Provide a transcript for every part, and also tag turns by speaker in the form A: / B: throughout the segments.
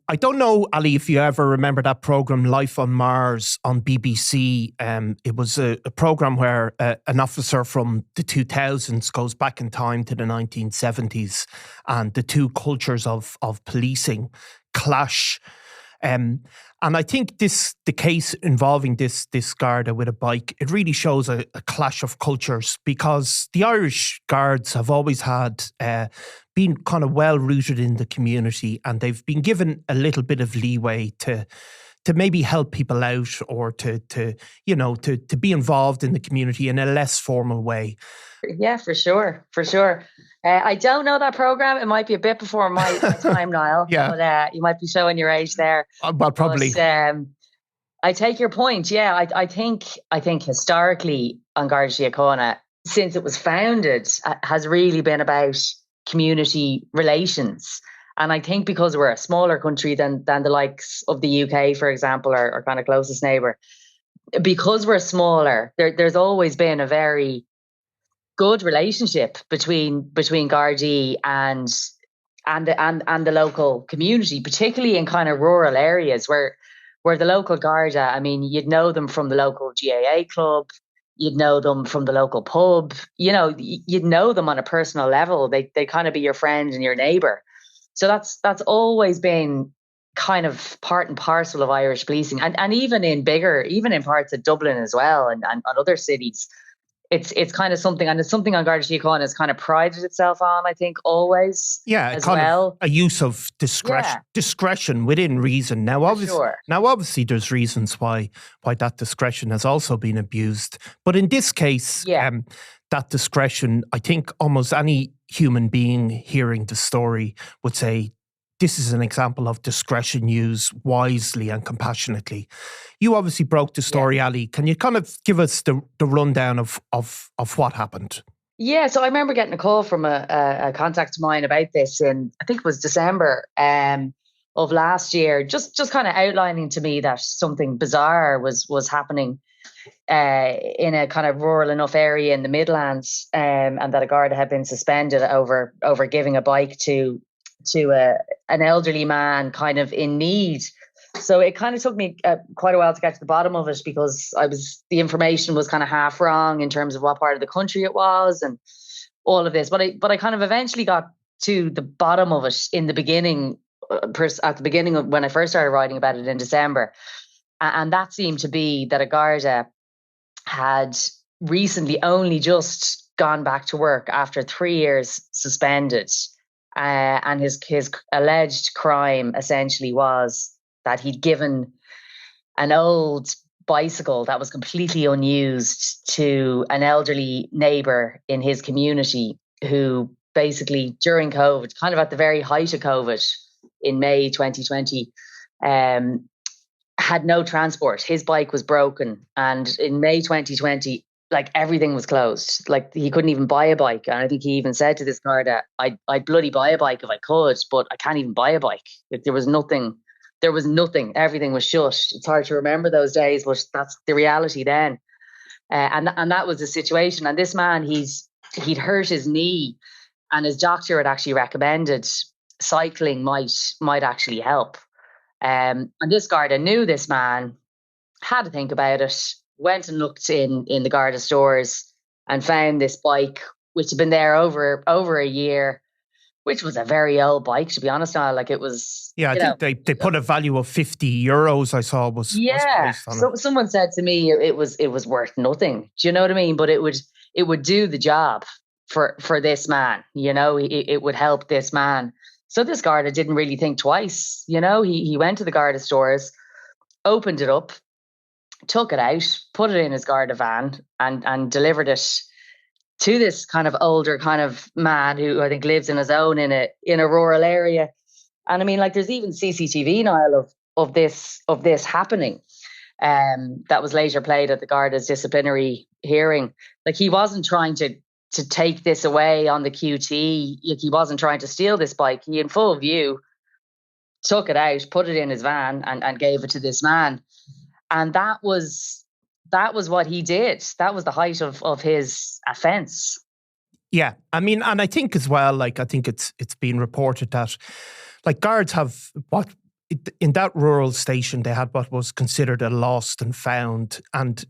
A: I don't know, Ali, if you ever remember that programme Life on Mars on BBC. It was a programme where an officer from the 2000s goes back in time to the 1970s, and the two cultures of policing clash. And I think the case involving this Garda with a bike, it really shows a clash of cultures, because the Irish Guards have always had been kind of well rooted in the community, and they've been given a little bit of leeway to maybe help people out, or to be involved in the community in a less formal way.
B: Yeah, for sure. I don't know that program. It might be a bit before my time, Niall.
A: Yeah,
B: but you might be showing your age there.
A: Well, probably.
B: But, I take your point. Yeah, I think historically, An Garda Síochána, since it was founded, has really been about community relations. And I think because we're a smaller country than the likes of the UK, for example, our kind of closest neighbour, because we're smaller, there's always been a very good relationship between Gardaí and the local community, particularly in kind of rural areas where the local Garda, I mean, you'd know them from the local GAA club, you'd know them from the local pub, you'd know them on a personal level. They kind of be your friend and your neighbour. So that's always been kind of part and parcel of Irish policing, and even in parts of Dublin as well, and other cities. It's kind of something, and it's something An Garda Síochána has kind of prided itself on, I think, always.
A: Yeah,
B: as well.
A: A use of discretion within reason. Now, obviously, there's reasons why that discretion has also been abused. But in this case, that discretion, I think almost any human being hearing the story would say, this is an example of discretion used wisely and compassionately. You obviously broke the story, Ali. Can you kind of give us the rundown of what happened?
B: Yeah, so I remember getting a call from a contact of mine about this in, I think it was December of last year, just kind of outlining to me that something bizarre was happening in a kind of rural enough area in the Midlands, and that a Garda had been suspended over giving a bike to an elderly man kind of in need. So it kind of took me quite a while to get to the bottom of it, because the information was kind of half wrong in terms of what part of the country it was and all of this. But I kind of eventually got to the bottom of it in the beginning, at the beginning of when I first started writing about it in December. And that seemed to be that a Garda had recently only just gone back to work after 3 years suspended. And his alleged crime essentially was that he'd given an old bicycle that was completely unused to an elderly neighbour in his community, who basically during COVID, kind of at the very height of COVID in May 2020, had no transport. His bike was broken, and in May 2020, like, everything was closed. Like, he couldn't even buy a bike. And I think he even said to this Garda, I'd bloody buy a bike if I could, but I can't even buy a bike. Like, there was nothing. Everything was shut. It's hard to remember those days, but that's the reality then. And that was the situation. And this man, he'd hurt his knee, and his doctor had actually recommended cycling might actually help. And this Garda knew this man, had to think about it, went and looked in the Garda stores and found this bike, which had been there over a year, which was a very old bike, to be honest. Like, it was.
A: Yeah, I think they put a value of €50. I saw was placed on it.
B: Someone said to me it was worth nothing. Do you know what I mean? But it would do the job for this man. It would help this man. So this Garda didn't really think twice. He went to the Garda stores, opened it up, took it out, put it in his Garda van, and delivered it to this kind of older kind of man who I think lives in his own in a rural area. And I mean, like, there's even CCTV, Niall, of this happening, that was later played at the Garda's disciplinary hearing. Like, he wasn't trying to take this away on the QT. He wasn't trying to steal this bike. He, in full view, took it out, put it in his van, and gave it to this man. And that was what he did. That was the height of his offence.
A: Yeah, I mean, and I think as well, like, I think it's been reported that, like, guards have in that rural station, they had what was considered a lost and found. And,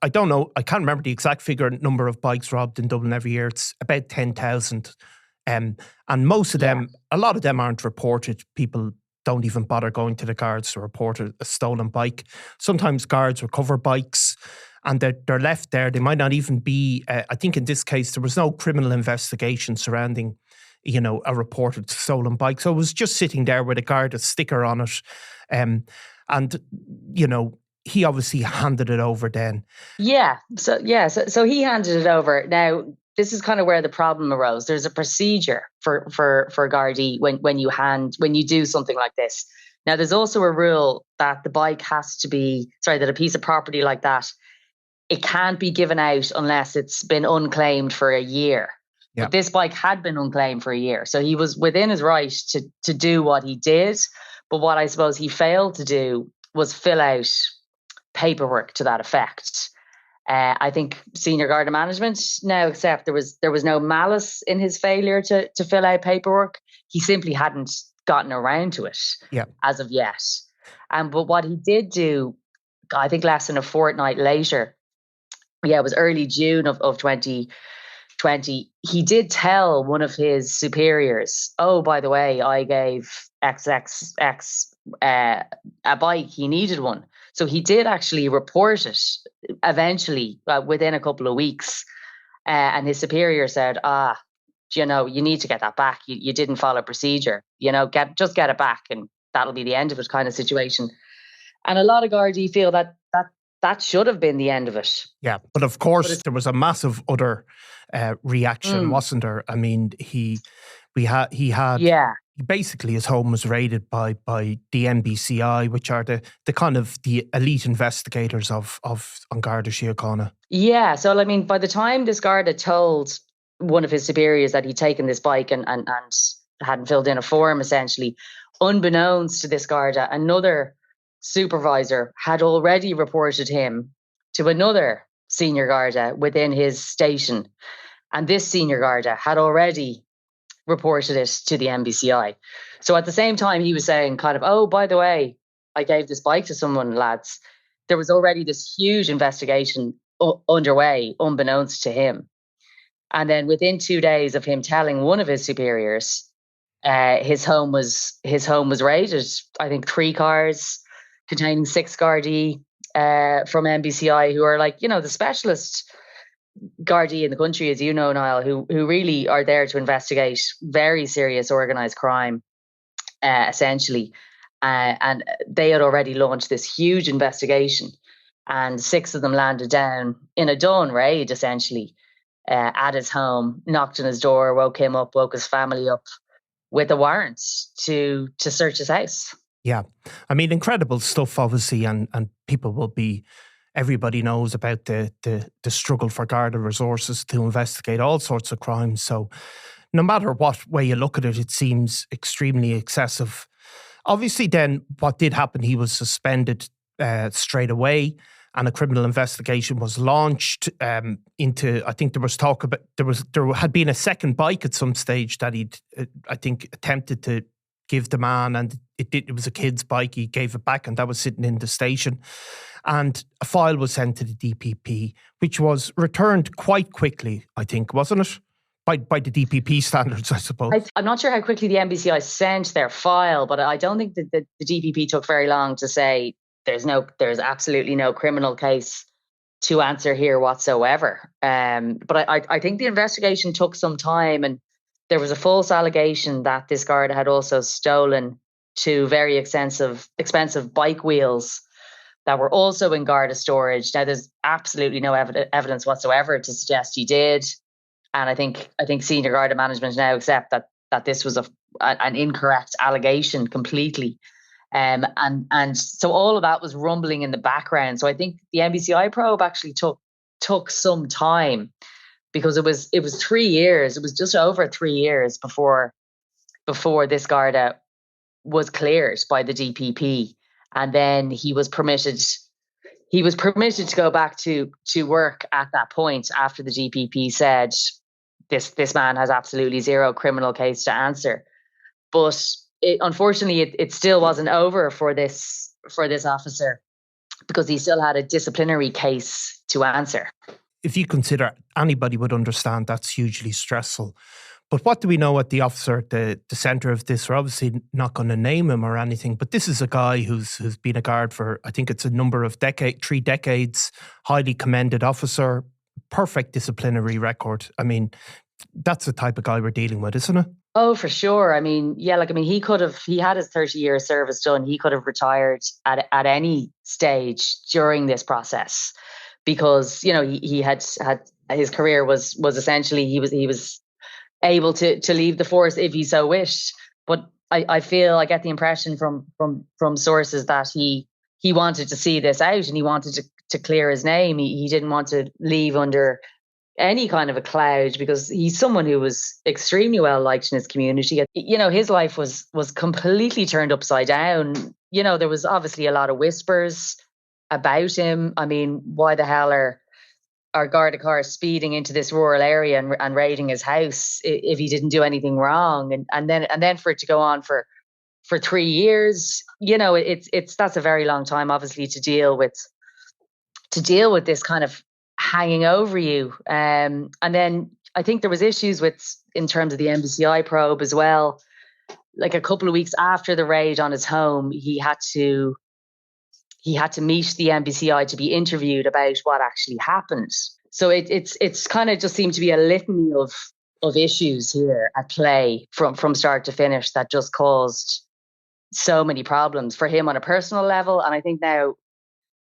A: I don't know, I can't remember the exact number of bikes robbed in Dublin every year. It's about 10,000. And most of them, a lot of them aren't reported. People don't even bother going to the guards to report a stolen bike. Sometimes guards recover bikes and they're left there. They might not even be, I think in this case, there was no criminal investigation surrounding a reported stolen bike. So it was just sitting there with a Garda sticker on it. And, he obviously handed it over then.
B: So he handed it over. Now, this is kind of where the problem arose. There's a procedure for Gardaí when you do something like this. Now, there's also a rule that the bike that a piece of property like that, it can't be given out unless it's been unclaimed for a year. But this bike had been unclaimed for a year. So he was within his right to do what he did. But what I suppose he failed to do was fill out paperwork to that effect. I think senior Garda management now accept there was no malice in his failure to fill out paperwork. He simply hadn't gotten around to it as of yet. But what he did do, I think less than a fortnight later, it was early June of 2020, he did tell one of his superiors, oh, by the way, I gave XXX a bike, he needed one. So he did actually report it eventually within a couple of weeks. And his superior said, you need to get that back. You didn't follow procedure, get it back and that'll be the end of it kind of situation. And a lot of Gardaí feel that should have been the end of it.
A: Yeah, but of course there was a massive other reaction, wasn't there? I mean, basically his home was raided by the NBCI, which are the kind of the elite investigators of An Garda Síochána.
B: Yeah, so I mean, by the time this Garda told one of his superiors that he'd taken this bike and hadn't filled in a form, essentially, unbeknownst to this Garda, another supervisor had already reported him to another senior Garda within his station. And this senior Garda had already reported it to the NBCI. So at the same time, he was saying kind of, oh, by the way, I gave this bike to someone, lads. There was already this huge investigation underway, unbeknownst to him. And then within 2 days of him telling one of his superiors, his home was raided. I think 3 cars containing 6 Gardaí from NBCI, who are the specialist Gardaí in the country, as you know, Niall, who really are there to investigate very serious organised crime, essentially. And they had already launched this huge investigation, and 6 of them landed down in a dawn raid, essentially, at his home, knocked on his door, woke him up, woke his family up with a warrant to search his house.
A: Yeah. I mean, incredible stuff, obviously, and everybody knows about the struggle for Garda resources to investigate all sorts of crimes. So no matter what way you look at it, it seems extremely excessive. Obviously, then what did happen, he was suspended straight away, and a criminal investigation was launched into, I think there was talk about, there had been a second bike at some stage that he'd, I think, attempted to give the man, and it was a kid's bike. He gave it back, and that was sitting in the station. And a file was sent to the DPP, which was returned quite quickly, I think, wasn't it? By the DPP standards, I suppose.
B: I'm not sure how quickly the NBCI sent their file, but I don't think that the DPP took very long to say there's absolutely no criminal case to answer here whatsoever. But I think the investigation took some time, and there was a false allegation that this Garda had also stolen 2 very expensive bike wheels that were also in Garda storage. Now, there's absolutely no evidence whatsoever to suggest he did. And I think senior Garda management now accept that this was an incorrect allegation completely. And so all of that was rumbling in the background. So I think the NBCI probe actually took some time, because it was 3 years. It was just over 3 years before this Garda was cleared by the DPP, and then he was permitted to go back to work at that point after the DPP said this man has absolutely zero criminal case to answer. But unfortunately, it still wasn't over for this officer, because he still had a disciplinary case to answer.
A: If you consider, anybody would understand that's hugely stressful. But what do we know at the officer at the centre of this? We're obviously not going to name him or anything, but this is a guy who's been a guard for, I think it's a number of 3 decades, highly commended officer, perfect disciplinary record. I mean, that's the type of guy we're dealing with, isn't it?
B: Oh, for sure. I mean, yeah, like, I mean, he had his 30-year service done. He could have retired at any stage during this process, because, you know, he had his career was essentially, he was able to leave the force if he so wished. But I feel, I get the impression from sources that he wanted to see this out, and he wanted to clear his name. He didn't want to leave under any kind of a cloud, because he's someone who was extremely well liked in his community. You know, his life was completely turned upside down. You know, there was obviously a lot of whispers about him. I mean, why the hell are Garda cars speeding into this rural area and raiding his house if he didn't do anything wrong? And then for it to go on for 3 years, you know, it's that's a very long time, obviously, to deal with this kind of hanging over you. And then I think there was issues in terms of the NBCI probe as well. Like, a couple of weeks after the raid on his home, he had to meet the NBCI to be interviewed about what actually happened. So it's kind of just seemed to be a litany of issues here at play from start to finish that just caused so many problems for him on a personal level. And I think now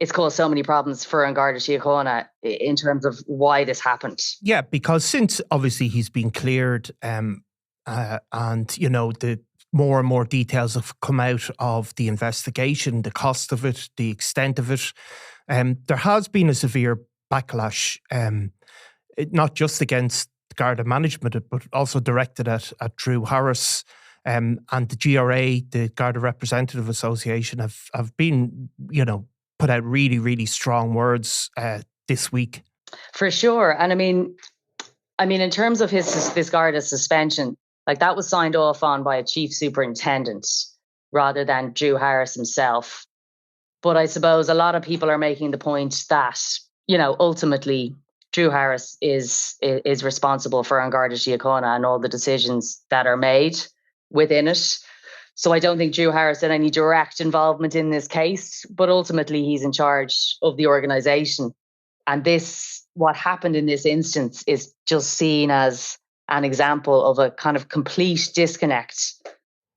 B: it's caused so many problems for Garda Síochána in terms of why this happened.
A: Yeah, because since obviously he's been cleared, and you know, the more and more details have come out of the investigation, the cost of it, the extent of it, there has been a severe backlash, not just against Garda management, but also directed at Drew Harris. And the GRA, the Garda Representative Association, have been, you know, put out really, really strong words this week.
B: For sure. And I mean, in terms of this Garda suspension, like, that was signed off on by a chief superintendent rather than Drew Harris himself. But I suppose a lot of people are making the point that, you know, ultimately Drew Harris is responsible for Garda Síochána and all the decisions that are made within it. So I don't think Drew Harris had any direct involvement in this case, but ultimately he's in charge of the organisation. And what happened in this instance is just seen as an example of a kind of complete disconnect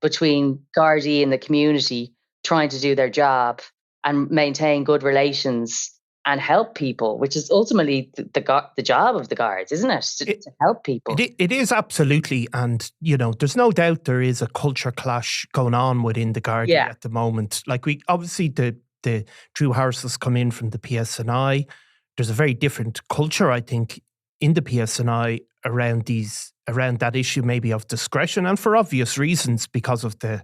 B: between Gardaí and the community trying to do their job and maintain good relations and help people, which is ultimately the job of the Guards, isn't it? To help people.
A: It is, absolutely. And, you know, there's no doubt there is a culture clash going on within the Garda at the moment. Like, we obviously, the Drew Harris has come in from the PSNI. There's a very different culture, I think, in the PSNI around that issue, maybe of discretion, and for obvious reasons, because of the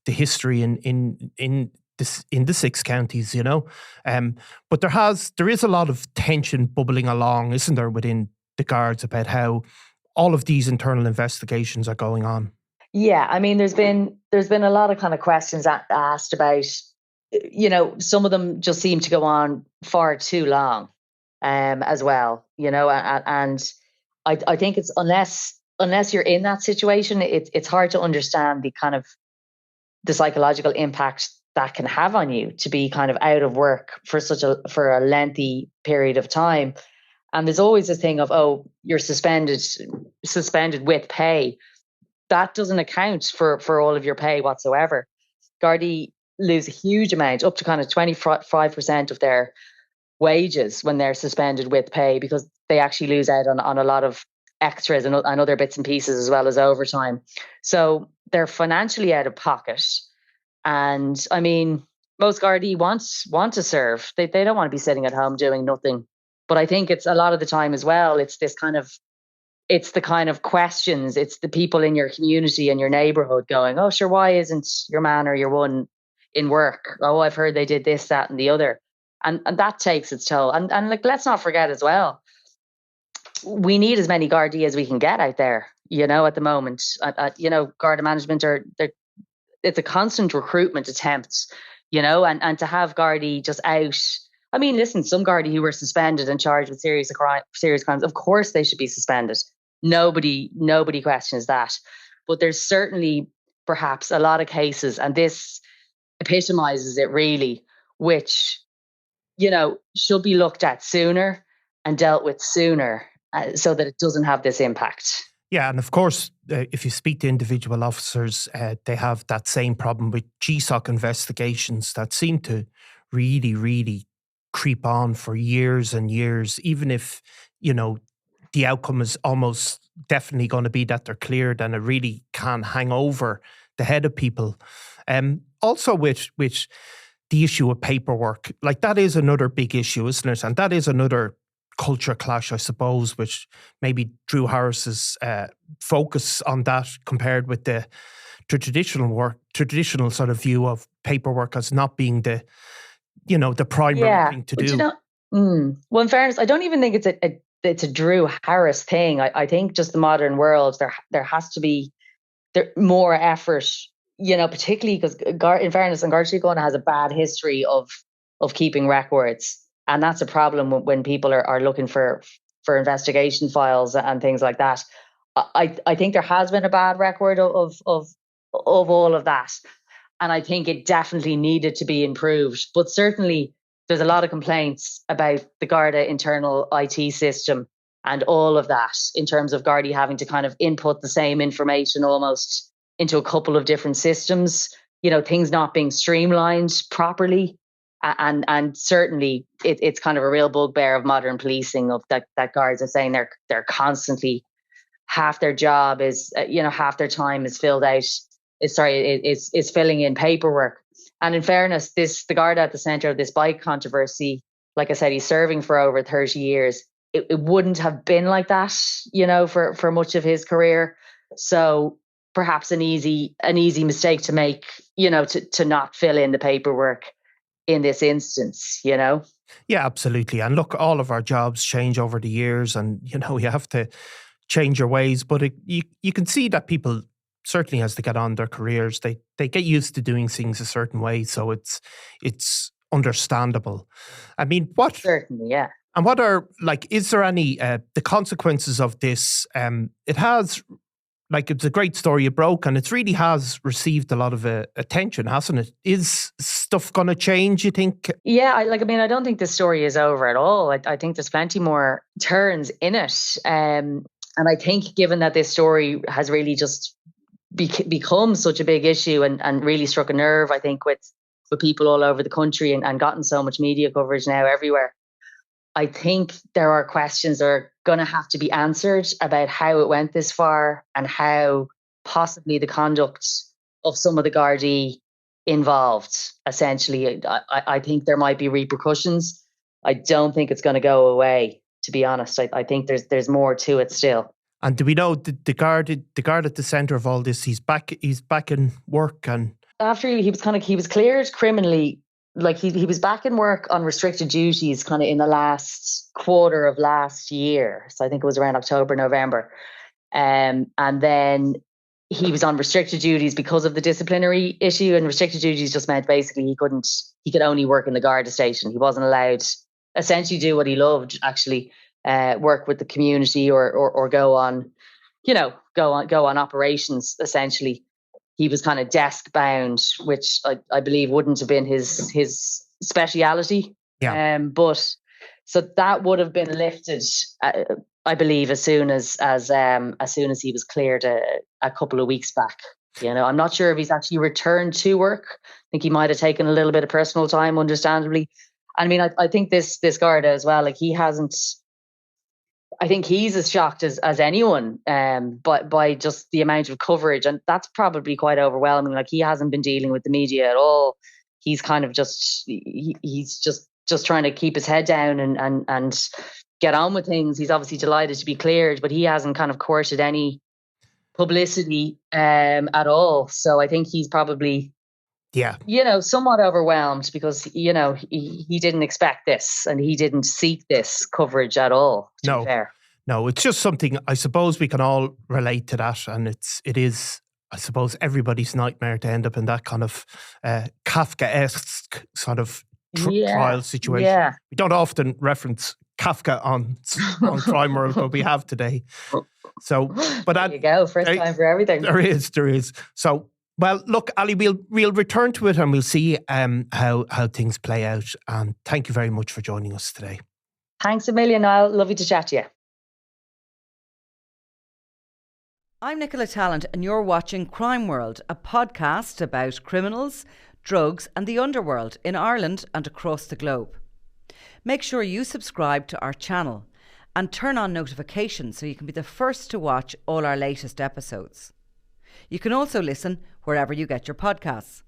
A: history in the 6 counties, you know. But there is a lot of tension bubbling along, isn't there, within the Guards about how all of these internal investigations are going on.
B: Yeah, I mean, there's been a lot of kind of questions asked about, you know, some of them just seem to go on far too long, as well, you know, and I think it's unless you're in that situation, it's hard to understand the kind of the psychological impact that can have on you to be kind of out of work for a lengthy period of time. And there's always this thing of, oh, you're suspended with pay. That doesn't account for all of your pay whatsoever. Gardaí lose a huge amount, up to kind of 25% of their wages when they're suspended with pay, because they actually lose out on a lot of extras and other bits and pieces, as well as overtime. So they're financially out of pocket. And I mean, most Gardaí want to serve. They don't want to be sitting at home doing nothing. But I think it's a lot of the time as well, it's the kind of questions. It's the people in your community and your neighborhood going, oh, sure, why isn't your man or your one in work? Oh, I've heard they did this, that, and the other. And that takes its toll. And like, let's not forget as well, we need as many Gardaí as we can get out there, you know, at the moment. You know, Garda management it's a constant recruitment attempt, and to have Gardaí just out. I mean, listen, some Gardaí who were suspended and charged with serious crimes, of course they should be suspended. Nobody questions that. But there's certainly perhaps a lot of cases, and this epitomizes it really, which, should be looked at sooner and dealt with sooner so that it doesn't have this impact.
A: Yeah, and of course, if you speak to individual officers, they have that same problem with GSOC investigations that seem to really, really creep on for years and years, even if, the outcome is almost definitely going to be that they're cleared, and it really can hang over the head of people. Also with the issue of paperwork, like that is another big issue, isn't it? And that is another culture clash, I suppose, which maybe Drew Harris's focus on that compared with the traditional sort of view of paperwork as not being the primary thing to do.
B: Well, in fairness, I don't even think it's a Drew Harris thing. I think just the modern world, there has to be more effort, particularly because in fairness, Garda Síochána has a bad history of keeping records. And that's a problem when people are looking for investigation files and things like that. I think there has been a bad record of all of that. And I think it definitely needed to be improved. But certainly there's a lot of complaints about the Garda internal IT system and all of that, in terms of Gardaí having to kind of input the same information almost into a couple of different systems, things not being streamlined properly. And certainly it's kind of a real bugbear of modern policing, of that guards are saying they're constantly, half their job is, half their time is is filling in paperwork. And in fairness, the Garda at the centre of this bike controversy, like I said, he's serving for over 30 years. It wouldn't have been like that, for much of his career. So perhaps an easy mistake to make, to not fill in the paperwork in this instance, Yeah,
A: absolutely. And look, all of our jobs change over the years, and, you have to change your ways. But you can see that people, certainly as they get on their careers, they get used to doing things a certain way. So it's understandable. I mean,
B: certainly, yeah.
A: And what are, is there any, the consequences of this? It has, it's a great story you broke, and it really has received a lot of attention, hasn't it? Is stuff going to change, you think?
B: Yeah, I don't think this story is over at all. I think there's plenty more turns in it. And I think given that this story has really just become such a big issue and really struck a nerve, I think, with people all over the country and gotten so much media coverage now everywhere, I think there are questions that are going to have to be answered about how it went this far and how possibly the conduct of some of the Gardaí involved. Essentially, I think there might be repercussions. I don't think it's going to go away, to be honest. I think there's more to it still.
A: And do we know the guard at the centre of all this? He's back in work, and
B: after he was cleared criminally. He was back in work on restricted duties kind of in the last quarter of last year. So I think it was around October, November. And then he was on restricted duties because of the disciplinary issue. And restricted duties just meant basically he could only work in the Garda station. He wasn't allowed essentially do what he loved, actually work with the community or go on operations essentially. He was kind of desk bound, which I believe wouldn't have been his speciality.
A: Yeah.
B: But so that would have been lifted, I believe, as soon as he was cleared a couple of weeks back. I'm not sure if he's actually returned to work. I think he might have taken a little bit of personal time, understandably. I mean, I think this Garda as well. He hasn't. I think he's as shocked as anyone, but by just the amount of coverage, and that's probably quite overwhelming. He hasn't been dealing with the media at all. He's kind of he's just trying to keep his head down and get on with things. He's obviously delighted to be cleared, but he hasn't kind of courted any publicity at all. So I think he's probably somewhat overwhelmed because he didn't expect this and he didn't seek this coverage at all. To be fair.
A: No, it's just something I suppose we can all relate to that, and it is I suppose, everybody's nightmare to end up in that kind of Kafkaesque sort of trial situation.
B: Yeah.
A: We don't often reference Kafka on Crime World, but we have today. So, but
B: there you go. First time for everything.
A: There is. So, well, look, Ali, we'll return to it and we'll see how things play out. And thank you very much for joining us today.
B: Thanks a million, Niall. Lovely to chat to you.
C: I'm Nicola Tallant and you're watching Crime World, a podcast about criminals, drugs and the underworld in Ireland and across the globe. Make sure you subscribe to our channel and turn on notifications so you can be the first to watch all our latest episodes. You can also listen wherever you get your podcasts.